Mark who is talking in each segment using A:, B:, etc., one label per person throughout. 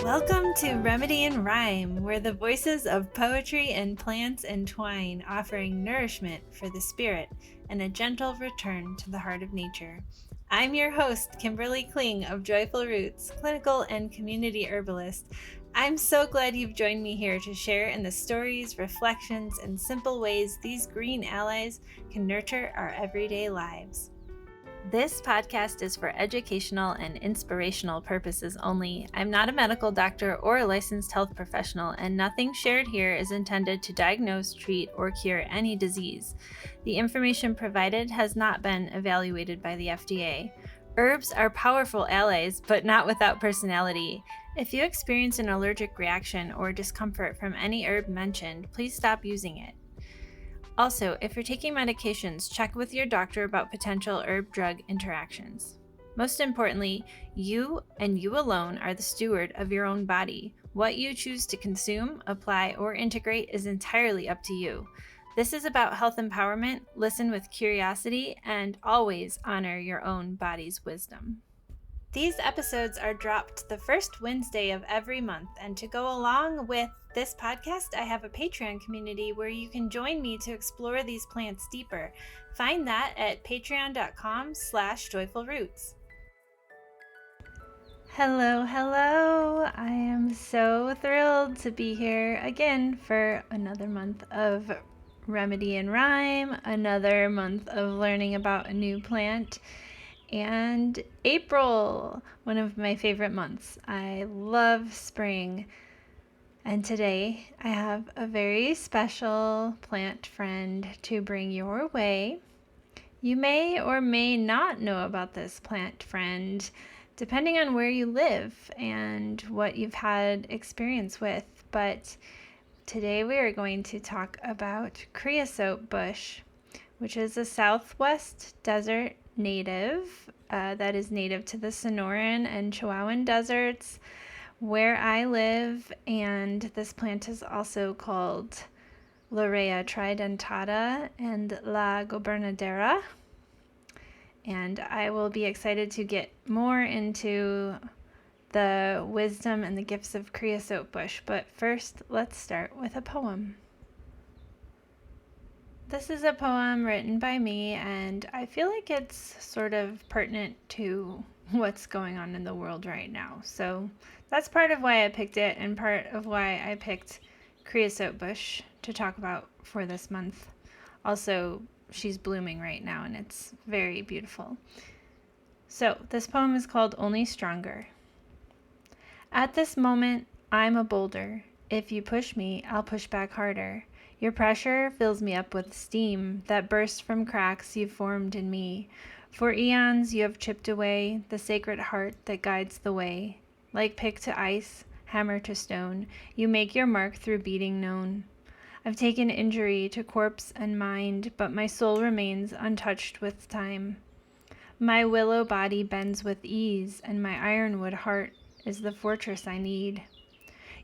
A: Welcome to Remedy and Rhyme, where the voices of poetry and plants entwine, offering nourishment for the spirit and a gentle return to the heart of nature. I'm your host, Kimberly Kling of Joyful Roots, clinical and community herbalist. I'm so glad you've joined me here to share in the stories, reflections, and simple ways these green allies can nurture our everyday lives. This podcast is for educational and inspirational purposes only. I'm not a medical doctor or a licensed health professional, and nothing shared here is intended to diagnose, treat, or cure any disease. The information provided has not been evaluated by the FDA. Herbs are powerful allies, but not without personality. If you experience an allergic reaction or discomfort from any herb mentioned, please stop using it. Also, if you're taking medications, check with your doctor about potential herb-drug interactions. Most importantly, you and you alone are the steward of your own body. What you choose to consume, apply, or integrate is entirely up to you. This is about health empowerment, listen with curiosity, and always honor your own body's wisdom. These episodes are dropped the first Wednesday of every month, and to go along with this podcast, I have a Patreon community where you can join me to explore these plants deeper. Find that at patreon.com/joyfulroots. Hello. I am so thrilled to be here again for another month of Remedy and Rhyme, another month of learning about a new plant. And April, one of my favorite months. I love spring. And today I have a very special plant friend to bring your way. You may or may not know about this plant friend, depending on where you live and what you've had experience with. But today we are going to talk about Creosote Bush, which is a Southwest desert native that is native to the Sonoran and Chihuahuan deserts where I live, and this plant is also called Larrea tridentata and La Gobernadora. And I will be excited to get more into the wisdom and the gifts of Creosote Bush, but first let's start with a poem. This is a poem written by me, and I feel like it's sort of pertinent to what's going on in the world right now. So that's part of why I picked it, and part of why I picked Creosote Bush to talk about for this month. Also, she's blooming right now, and it's very beautiful. So this poem is called Only Stronger. At this moment, I'm a boulder. If you push me, I'll push back harder. Your pressure fills me up with steam that bursts from cracks you've formed in me. For eons you have chipped away the sacred heart that guides the way. Like pick to ice, hammer to stone, you make your mark through beating known. I've taken injury to corpse and mind, but my soul remains untouched with time. My willow body bends with ease, and my ironwood heart is the fortress I need.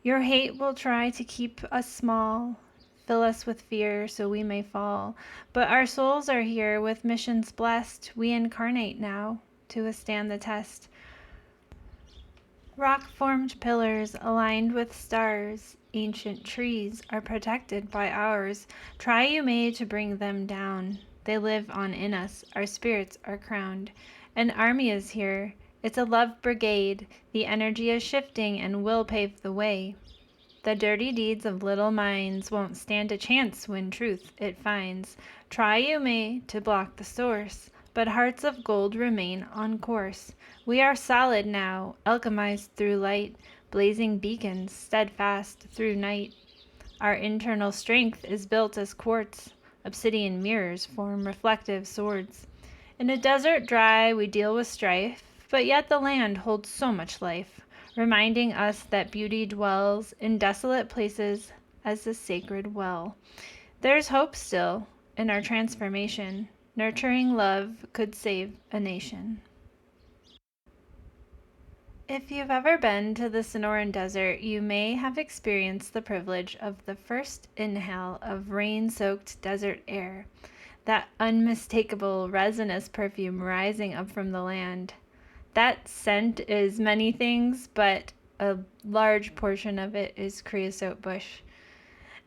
A: Your hate will try to keep us small, fill us with fear so we may fall. But our souls are here with missions blessed. We incarnate now to withstand the test. Rock-formed pillars aligned with stars, ancient trees are protected by ours. Try you may to bring them down. They live on in us, our spirits are crowned. An army is here, it's a love brigade. The energy is shifting and will pave the way. The dirty deeds of little minds won't stand a chance when truth it finds. Try you may to block the source, but hearts of gold remain on course. We are solid now, alchemized through light, blazing beacons steadfast through night. Our internal strength is built as quartz, obsidian mirrors form reflective swords. In a desert dry we deal with strife, but yet the land holds so much life, reminding us that beauty dwells in desolate places as a sacred well. There's hope still in our transformation. Nurturing love could save a nation. If you've ever been to the Sonoran Desert, you may have experienced the privilege of the first inhale of rain-soaked desert air, that unmistakable resinous perfume rising up from the land. That scent is many things, but a large portion of it is Creosote Bush.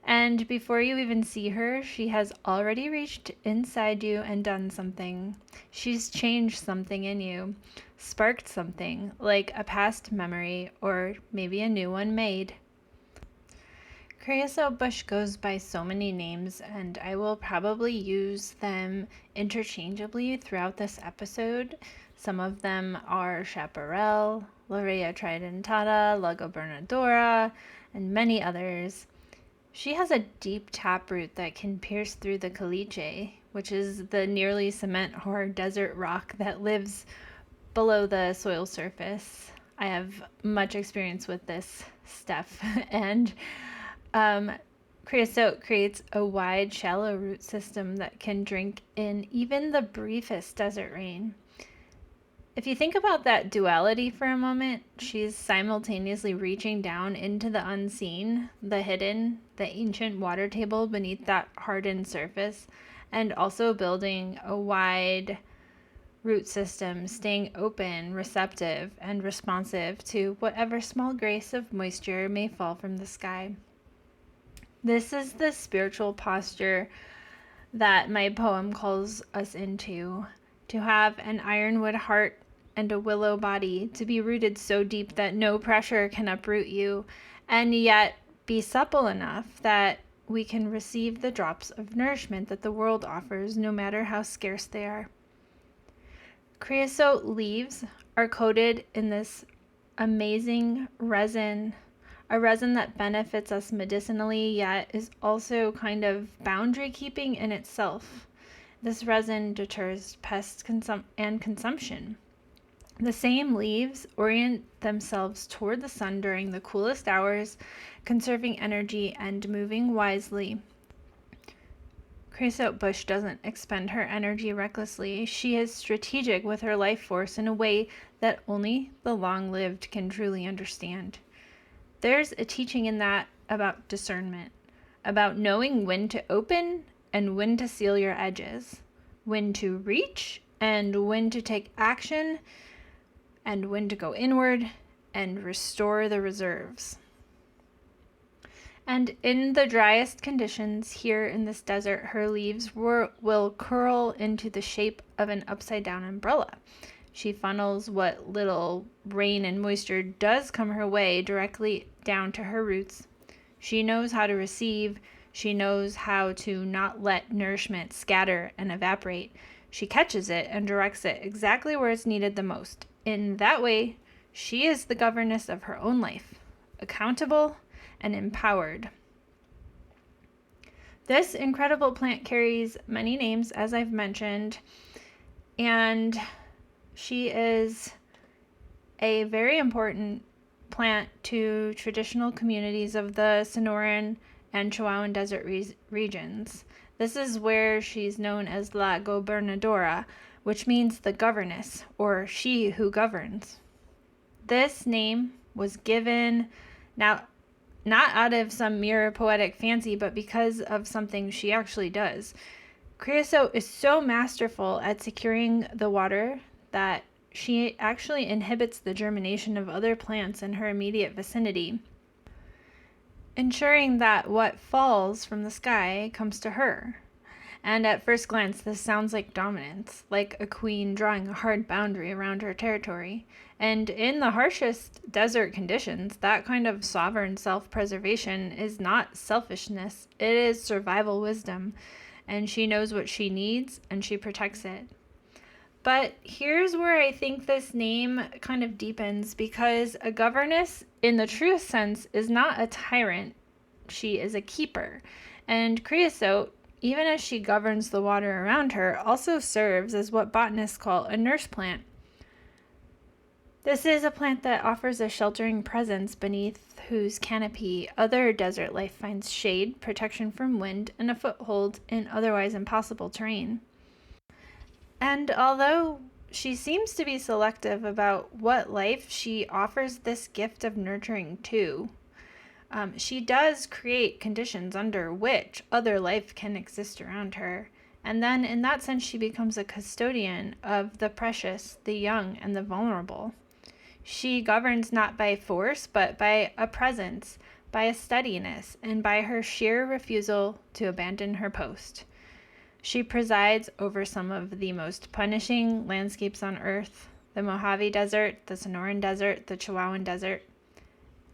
A: And before you even see her, she has already reached inside you and done something. She's changed something in you, sparked something, like a past memory or maybe a new one made. Creosote Bush goes by so many names, and I will probably use them interchangeably throughout this episode. Some of them are chaparral, Larrea tridentata, La Gobernadora, and many others. She has a deep taproot that can pierce through the caliche, which is the nearly cement or desert rock that lives below the soil surface. I have much experience with this stuff, and creosote creates a wide, shallow root system that can drink in even the briefest desert rain. If you think about that duality for a moment, she's simultaneously reaching down into the unseen, the hidden, the ancient water table beneath that hardened surface, and also building a wide root system, staying open, receptive, and responsive to whatever small grace of moisture may fall from the sky. This is the spiritual posture that my poem calls us into. To have an ironwood heart and a willow body, to be rooted so deep that no pressure can uproot you, and yet be supple enough that we can receive the drops of nourishment that the world offers, no matter how scarce they are. Creosote leaves are coated in this amazing resin, a resin that benefits us medicinally, yet is also kind of boundary keeping in itself. This resin deters pests and consumption. The same leaves orient themselves toward the sun during the coolest hours, conserving energy and moving wisely. Creosote Bush doesn't expend her energy recklessly. She is strategic with her life force in a way that only the long-lived can truly understand. There's a teaching in that about discernment, about knowing when to open and when to seal your edges, when to reach and when to take action, and when to go inward and restore the reserves. And in the driest conditions here in this desert, her leaves will curl into the shape of an upside-down umbrella. She funnels what little rain and moisture does come her way directly down to her roots. She knows how to receive. She knows how to not let nourishment scatter and evaporate. She catches it and directs it exactly where it's needed the most. In that way, she is the governess of her own life, accountable and empowered. This incredible plant carries many names, as I've mentioned, and she is a very important plant to traditional communities of the Sonoran and Chihuahuan Desert regions. This is where she's known as La Gobernadora, which means the governess, or she who governs. This name was given, now not out of some mere poetic fancy, but because of something she actually does. Creosote is so masterful at securing the water that she actually inhibits the germination of other plants in her immediate vicinity, ensuring that what falls from the sky comes to her. And at first glance, this sounds like dominance, like a queen drawing a hard boundary around her territory. And in the harshest desert conditions, that kind of sovereign self-preservation is not selfishness, it is survival wisdom. And she knows what she needs, and she protects it. But here's where I think this name kind of deepens, because a governess, in the truest sense, is not a tyrant. She is a keeper. And creosote, even as she governs the water around her, also serves as what botanists call a nurse plant. This is a plant that offers a sheltering presence beneath whose canopy other desert life finds shade, protection from wind, and a foothold in otherwise impossible terrain. And although she seems to be selective about what life she offers this gift of nurturing to, she does create conditions under which other life can exist around her. And then in that sense, she becomes a custodian of the precious, the young, and the vulnerable. She governs not by force, but by a presence, by a steadiness, and by her sheer refusal to abandon her post. She presides over some of the most punishing landscapes on Earth, the Mojave Desert, the Sonoran Desert, the Chihuahuan Desert.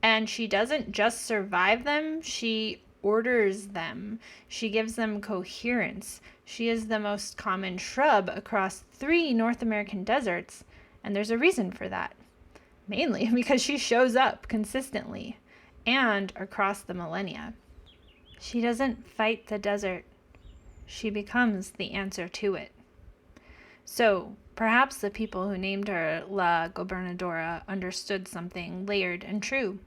A: And she doesn't just survive them, she orders them. She gives them coherence. She is the most common shrub across 3 North American deserts, and there's a reason for that. Mainly because she shows up consistently and across the millennia. She doesn't fight the desert. She becomes the answer to it. So, perhaps the people who named her La Gobernadora understood something layered and true.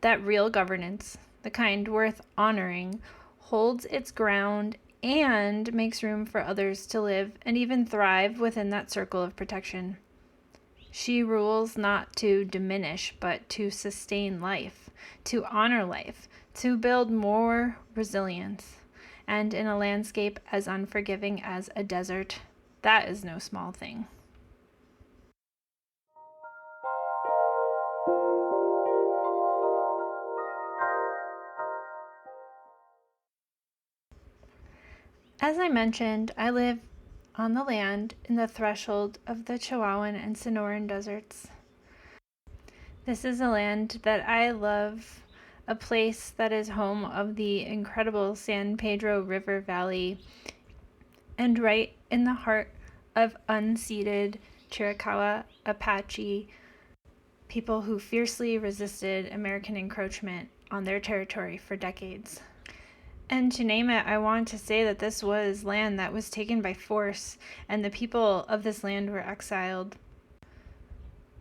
A: That real governance, the kind worth honoring, holds its ground and makes room for others to live and even thrive within that circle of protection. She rules not to diminish, but to sustain life, to honor life, to build more resilience. And in a landscape as unforgiving as a desert, that is no small thing. As I mentioned, I live on the land in the threshold of the Chihuahuan and Sonoran deserts. This is a land that I love, a place that is home of the incredible San Pedro River Valley, and right in the heart of unceded Chiricahua Apache people who fiercely resisted American encroachment on their territory for decades. And to name it, I want to say that this was land that was taken by force, and the people of this land were exiled.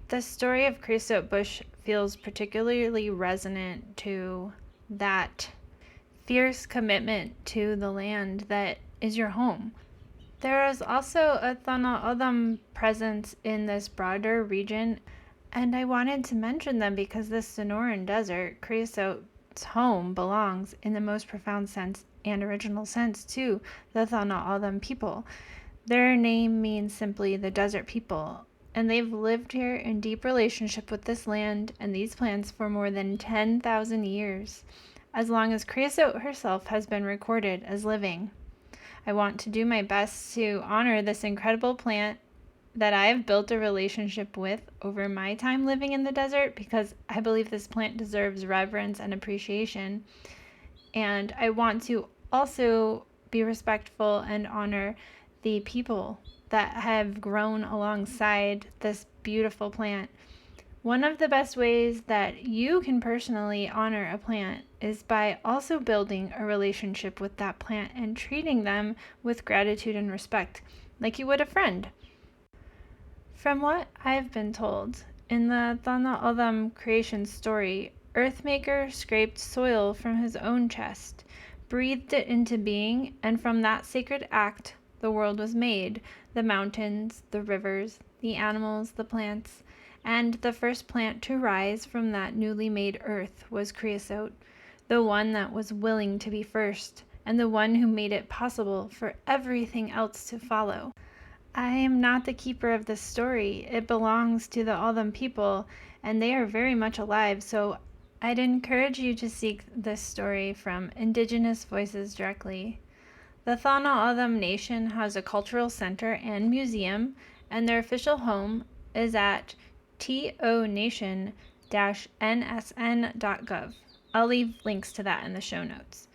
A: The story of Creosote Bush feels particularly resonant to that fierce commitment to the land that is your home. There is also a Tohono O'odham presence in this broader region, and I wanted to mention them because this Sonoran Desert, Creosote's home, belongs in the most profound sense and original sense to the Tohono O'odham people. Their name means simply the desert people, and they've lived here in deep relationship with this land and these plants for more than 10,000 years, as long as Creosote herself has been recorded as living. I want to do my best to honor this incredible plant that I have built a relationship with over my time living in the desert, because I believe this plant deserves reverence and appreciation. And I want to also be respectful and honor the people that have grown alongside this beautiful plant. One of the best ways that you can personally honor a plant is by also building a relationship with that plant and treating them with gratitude and respect, like you would a friend. From what I've been told, in the Tohono O'odham creation story, Earthmaker scraped soil from his own chest, breathed it into being, and from that sacred act, the world was made, the mountains, the rivers, the animals, the plants, and the first plant to rise from that newly made earth was Creosote, the one that was willing to be first, and the one who made it possible for everything else to follow. I am not the keeper of this story. It belongs to the O'odham people, and they are very much alive, so I'd encourage you to seek this story from Indigenous voices directly. The Tohono O'odham Nation has a cultural center and museum, and their official home is at tonation-nsn.gov. I'll leave links to that in the show notes.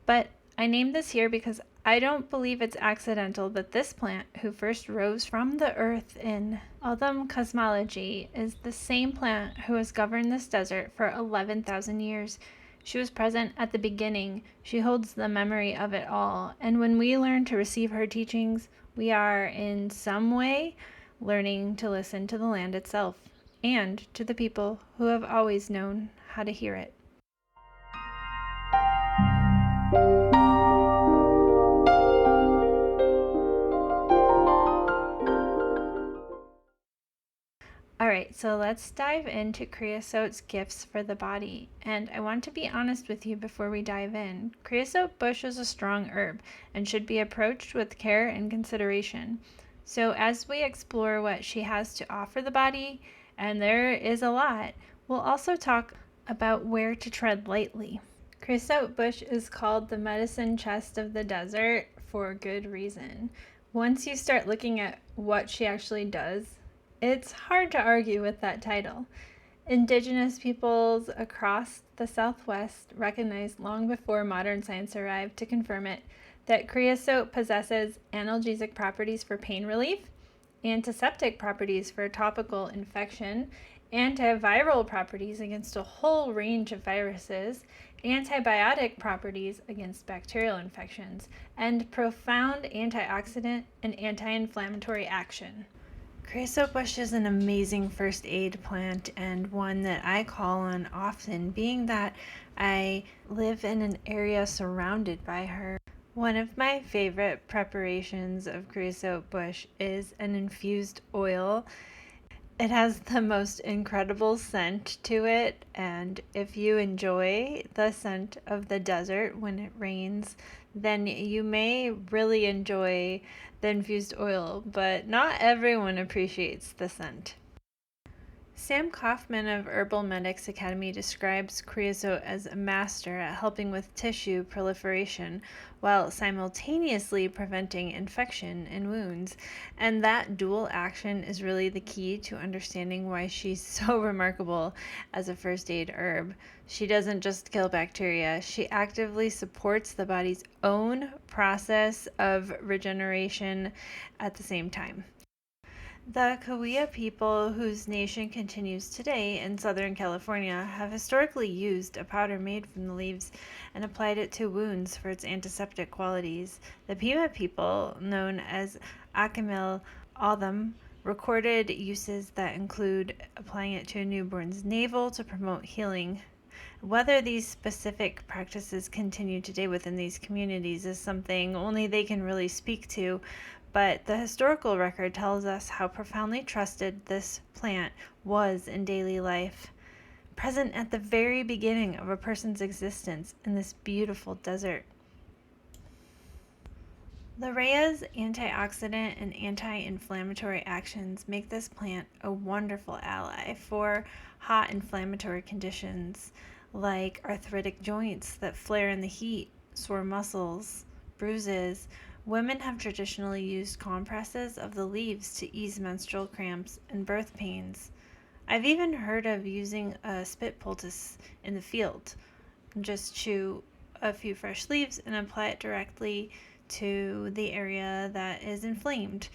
A: But I named this here because I don't believe it's accidental that this plant, who first rose from the earth in O'odham cosmology, is the same plant who has governed this desert for 11,000 years. She was present at the beginning. She holds the memory of it all. And when we learn to receive her teachings, we are in some way learning to listen to the land itself and to the people who have always known how to hear it. Alright, so let's dive into creosote's gifts for the body. And I want to be honest with you before we dive in. Creosote bush is a strong herb and should be approached with care and consideration. So as we explore what she has to offer the body and there is a lot. We'll also talk about where to tread lightly. Creosote bush is called the medicine chest of the desert for good reason. Once you start looking at what she actually does, it's hard to argue with that title. Indigenous peoples across the Southwest recognized long before modern science arrived to confirm it that creosote possesses analgesic properties for pain relief, antiseptic properties for topical infection, antiviral properties against a whole range of viruses, antibiotic properties against bacterial infections, and profound antioxidant and anti-inflammatory action. Creosote bush is an amazing first aid plant and one that I call on often, being that I live in an area surrounded by her. One of my favorite preparations of creosote bush is an infused oil. It has the most incredible scent to it, and if you enjoy the scent of the desert when it rains, then you may really enjoy the infused oil, but not everyone appreciates the scent. Sam Kaufman of Herbal Medics Academy describes creosote as a master at helping with tissue proliferation while simultaneously preventing infection in wounds. And that dual action is really the key to understanding why she's so remarkable as a first aid herb. She doesn't just kill bacteria, she actively supports the body's own process of regeneration at the same time. The Cahuilla people, whose nation continues today in Southern California, have historically used a powder made from the leaves and applied it to wounds for its antiseptic qualities. The Pima people, known as Akimel O'odham, recorded uses that include applying it to a newborn's navel to promote healing. Whether these specific practices continue today within these communities is something only they can really speak to, but the historical record tells us how profoundly trusted this plant was in daily life, present at the very beginning of a person's existence in this beautiful desert. Larrea's antioxidant and anti-inflammatory actions make this plant a wonderful ally for hot inflammatory conditions like arthritic joints that flare in the heat, sore muscles, bruises. Women have traditionally used compresses of the leaves to ease menstrual cramps and birth pains. I've even heard of using a spit poultice in the field. Just chew a few fresh leaves and apply it directly to the area that is inflamed.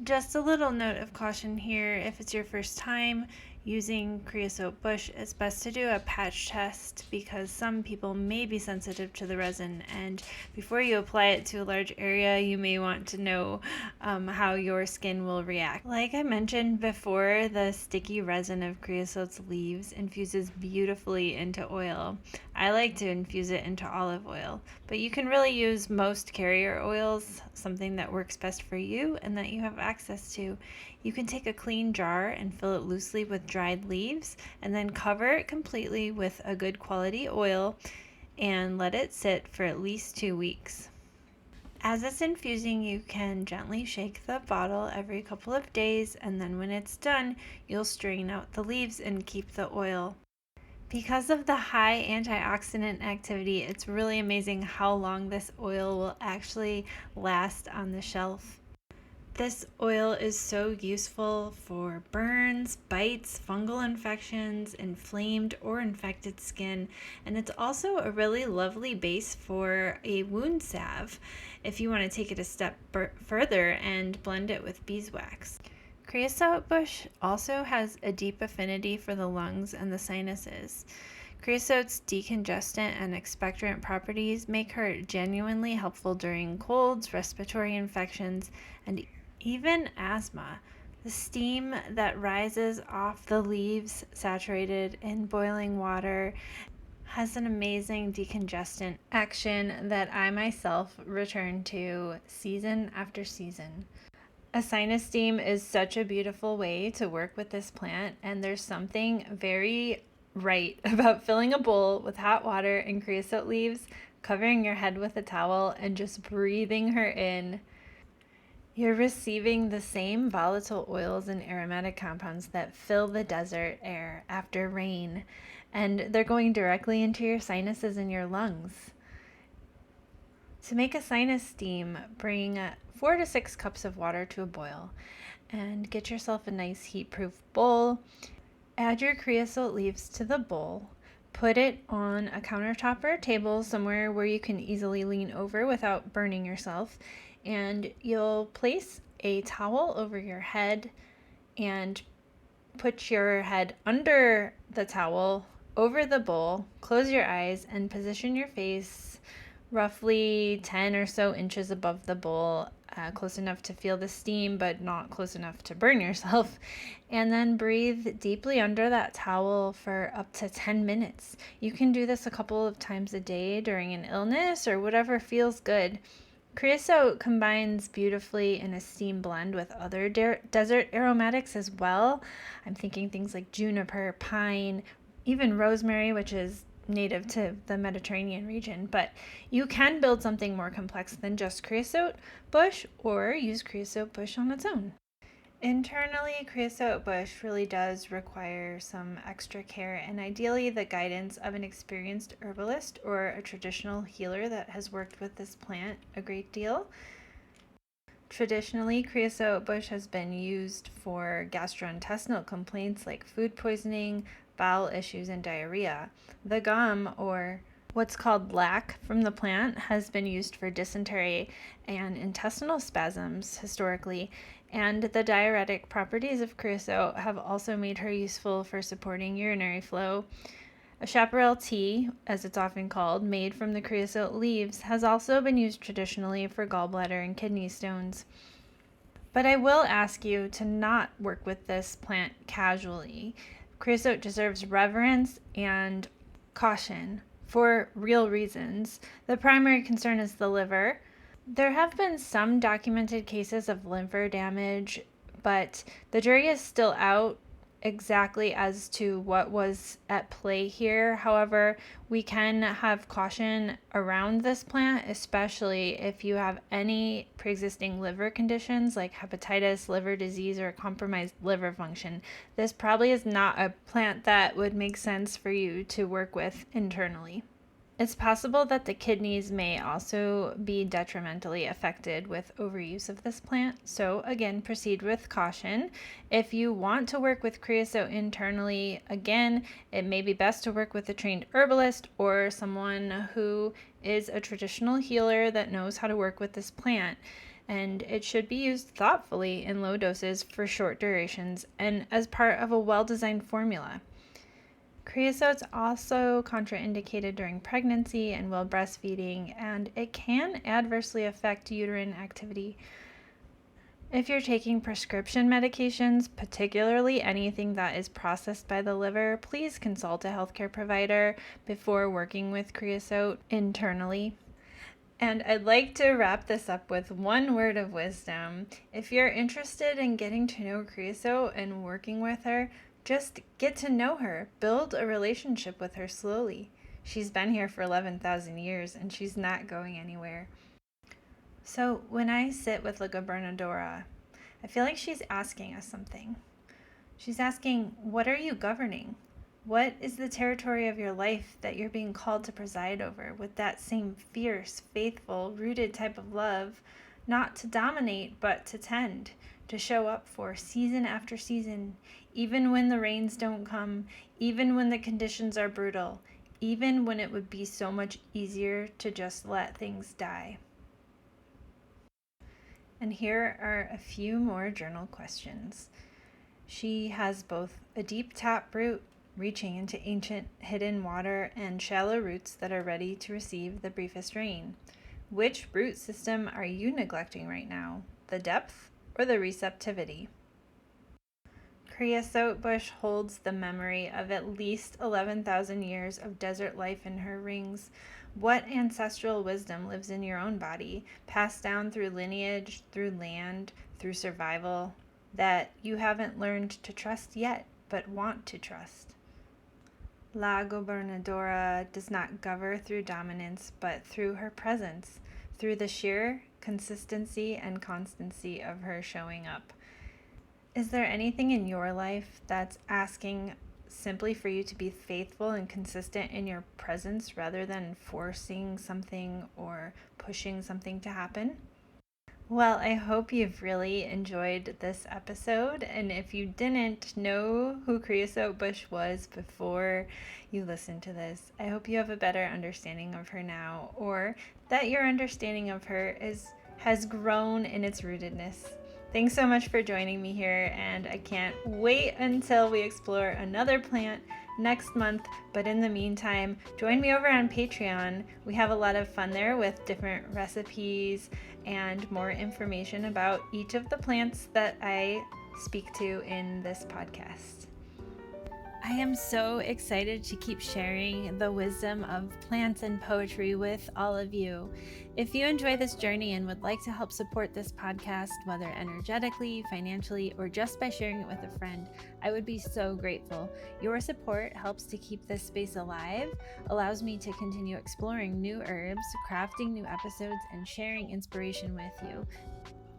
A: Just a little note of caution here: if it's your first time using creosote bush, it's best to do a patch test because some people may be sensitive to the resin, and before you apply it to a large area, you may want to know how your skin will react. Like I mentioned before, the sticky resin of creosote's leaves infuses beautifully into oil. I like to infuse it into olive oil, but you can really use most carrier oils, something that works best for you and that you have access to. You can take a clean jar and fill it loosely with dried leaves and then cover it completely with a good quality oil and let it sit for at least 2 weeks. As it's infusing, you can gently shake the bottle every couple of days, and then when it's done, you'll strain out the leaves and keep the oil. Because of the high antioxidant activity, it's really amazing how long this oil will actually last on the shelf. This oil is so useful for burns, bites, fungal infections, inflamed or infected skin, and it's also a really lovely base for a wound salve if you want to take it a step further and blend it with beeswax. Creosote bush also has a deep affinity for the lungs and the sinuses. Creosote's decongestant and expectorant properties make her genuinely helpful during colds, respiratory infections, and even asthma. The steam that rises off the leaves saturated in boiling water has an amazing decongestant action that I myself return to season after season. A sinus steam is such a beautiful way to work with this plant, and there's something very right about filling a bowl with hot water and creosote leaves, covering your head with a towel, and just breathing her in. You're receiving the same volatile oils and aromatic compounds that fill the desert air after rain, and they're going directly into your sinuses and your lungs. To make a sinus steam, bring 4 to 6 cups of water to a boil and get yourself a nice heat-proof bowl. Add your creosote leaves to the bowl. Put it on a countertop or a table somewhere where you can easily lean over without burning yourself. And you'll place a towel over your head and put your head under the towel, over the bowl, close your eyes, and position your face roughly 10 or so inches above the bowl, close enough to feel the steam, but not close enough to burn yourself. And then breathe deeply under that towel for up to 10 minutes. You can do this a couple of times a day during an illness or whatever feels good. Creosote combines beautifully in a steam blend with other desert aromatics as well. I'm thinking things like juniper, pine, even rosemary, which is native to the Mediterranean region, but you can build something more complex than just creosote bush or use creosote bush on its own. Internally, creosote bush really does require some extra care and ideally the guidance of an experienced herbalist or a traditional healer that has worked with this plant a great deal. Traditionally, creosote bush has been used for gastrointestinal complaints like food poisoning, bowel issues, and diarrhea. The gum, or what's called lac from the plant, has been used for dysentery and intestinal spasms historically, and the diuretic properties of creosote have also made her useful for supporting urinary flow. A chaparral tea, as it's often called, made from the creosote leaves, has also been used traditionally for gallbladder and kidney stones. But I will ask you to not work with this plant casually. Creosote deserves reverence and caution for real reasons. The primary concern is the liver. There have been some documented cases of liver damage, but the jury is still out exactly as to what was at play here. However, we can have caution around this plant, especially if you have any pre-existing liver conditions like hepatitis, liver disease, or compromised liver function. This probably is not a plant that would make sense for you to work with internally. It's possible that the kidneys may also be detrimentally affected with overuse of this plant, so again, proceed with caution. If you want to work with creosote internally, again, it may be best to work with a trained herbalist or someone who is a traditional healer that knows how to work with this plant. And it should be used thoughtfully in low doses for short durations and as part of a well-designed formula. Creosote's also contraindicated during pregnancy and while breastfeeding, and it can adversely affect uterine activity. If you're taking prescription medications, particularly anything that is processed by the liver, please consult a healthcare provider before working with creosote internally. And I'd like to wrap this up with one word of wisdom. If you're interested in getting to know creosote and working with her, just get to know her. Build a relationship with her slowly. She's been here for 11,000 years and she's not going anywhere. So when I sit with La Gobernadora, I feel like she's asking us something. She's asking, what are you governing? What is the territory of your life that you're being called to preside over with that same fierce, faithful, rooted type of love, not to dominate, but to tend, to show up for season after season, even when the rains don't come, even when the conditions are brutal, even when it would be so much easier to just let things die. And here are a few more journal questions. She has both a deep tap root reaching into ancient hidden water and shallow roots that are ready to receive the briefest rain. Which root system are you neglecting right now? The depth or the receptivity? Creosote bush holds the memory of at least 11,000 years of desert life in her rings. What ancestral wisdom lives in your own body, passed down through lineage, through land, through survival, that you haven't learned to trust yet, but want to trust? La Gobernadora does not govern through dominance, but through her presence, through the sheer consistency and constancy of her showing up. Is there anything in your life that's asking simply for you to be faithful and consistent in your presence rather than forcing something or pushing something to happen? Well, I hope you've really enjoyed this episode, and if you didn't know who Creosote Bush was before you listened to this, I hope you have a better understanding of her now, or that your understanding of her has grown in its rootedness. Thanks so much for joining me here, and I can't wait until we explore another plant next month. But in the meantime, join me over on Patreon. We have a lot of fun there with different recipes and more information about each of the plants that I speak to in this podcast. I am so excited to keep sharing the wisdom of plants and poetry with all of you. If you enjoy this journey and would like to help support this podcast, whether energetically, financially, or just by sharing it with a friend, I would be so grateful. Your support helps to keep this space alive, allows me to continue exploring new herbs, crafting new episodes, and sharing inspiration with you.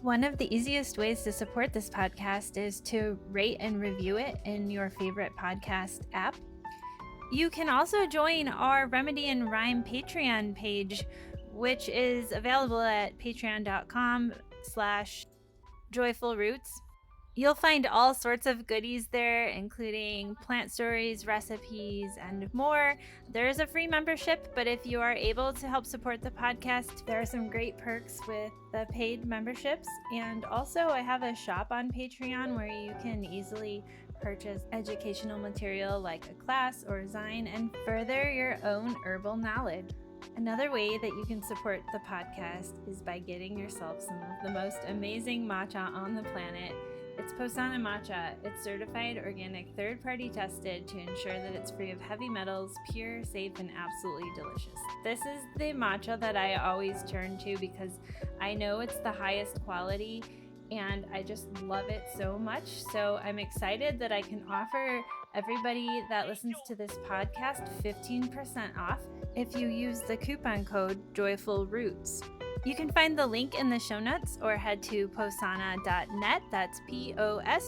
A: One of the easiest ways to support this podcast is to rate and review it in your favorite podcast app. You can also join our Remedy and Rhyme Patreon page, which is available at patreon.com/joyfulroots. You'll find all sorts of goodies there, including plant stories, recipes, and more. There is a free membership, but if you are able to help support the podcast, there are some great perks with the paid memberships. And also, I have a shop on Patreon where you can easily purchase educational material like a class or zine and further your own herbal knowledge. Another way that you can support the podcast is by getting yourself some of the most amazing matcha on the planet. It's Posana matcha. It's certified organic, third-party tested to ensure that it's free of heavy metals, pure, safe, and absolutely delicious. This is the matcha that I always turn to because I know it's the highest quality and I just love it so much. So I'm excited that I can offer everybody that listens to this podcast 15% off if you use the coupon code JoyfulRoots. You can find the link in the show notes or head to posana.net, that's posana.net,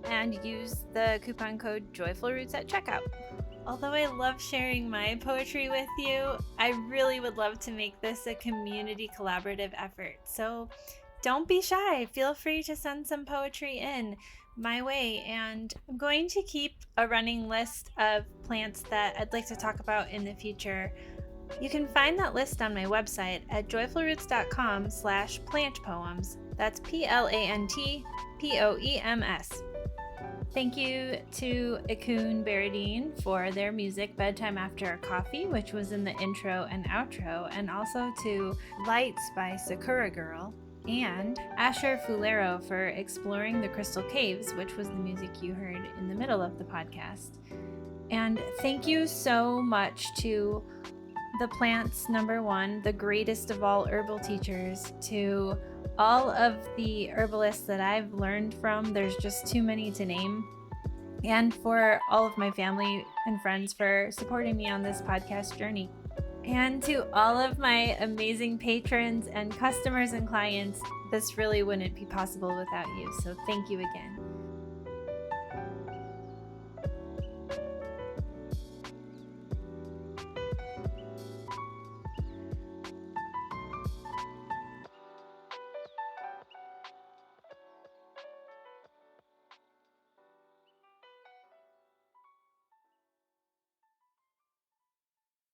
A: and use the coupon code JoyfulRoots at checkout. Although I love sharing my poetry with you, I really would love to make this a community collaborative effort. So don't be shy. Feel free to send some poetry in my way, and I'm going to keep a running list of plants that I'd like to talk about in the future. You can find that list on my website at joyfulroots.com/plantpoems. That's PLANTPOEMS. Thank you to Ikun Baradine for their music, Bedtime After a Coffee, which was in the intro and outro, and also to Lights by Sakura Girl, and Asher Fulero for Exploring the Crystal Caves, which was the music you heard in the middle of the podcast. And thank you so much to the plants, number one, the greatest of all herbal teachers, to all of the herbalists that I've learned from. There's just too many to name. And for all of my family and friends for supporting me on this podcast journey. And to all of my amazing patrons and customers and clients, this really wouldn't be possible without you. So thank you again.